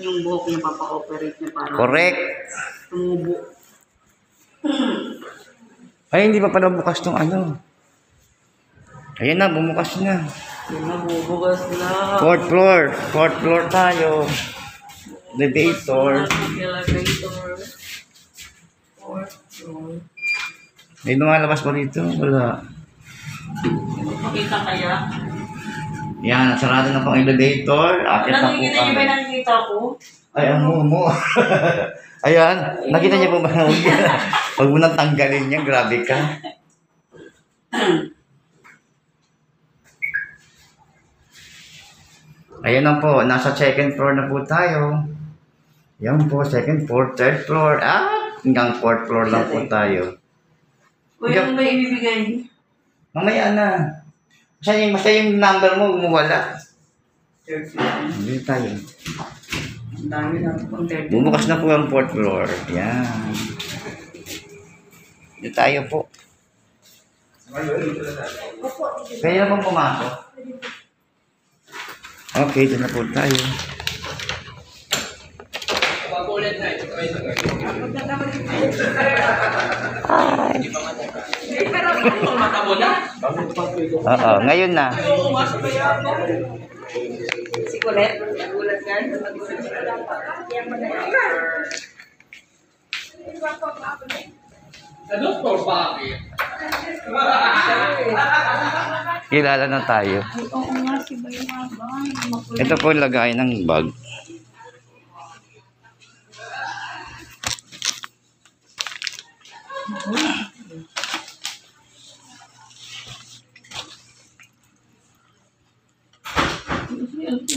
Yung buhok niya, papa-operate niya para Correct. tumubo. Ay, hindi pa pala bukas tong ano. Ayan na, bumukas na. Yung nabubugas na. Fourth floor. Fourth floor tayo. Elevator. Elevator. Fourth floor. May lumalabas pa dito? Wala. Makita kaya? Yan, sarado na pang elevator. Akit na po Nakikita niyo ba kami. nakikita ko? Ay, ang mumu. Ayan, nakita niyo po ba? Huwag mo nang tanggalin yan. Grabe ka. Ayan na po, nasa second floor na po tayo. Yan po, second floor, third floor. Hanggang fourth floor lang po tayo. Kuya, ano ba ibibigay? Mamaya na. Basta yung number mo, umuwala. Third floor. Hindi tayo. Ang dami na pang third floor. Bumukas na po ang fourth floor. Yan. Hindi tayo po. Kaya na pong pumasok. Okay, dito na po tayo. Oo, ngayon na. Si Colette, nagulat ka? Kilala na tayo. Oo nga, si Bayabang. Ito po yung lagay ng bag.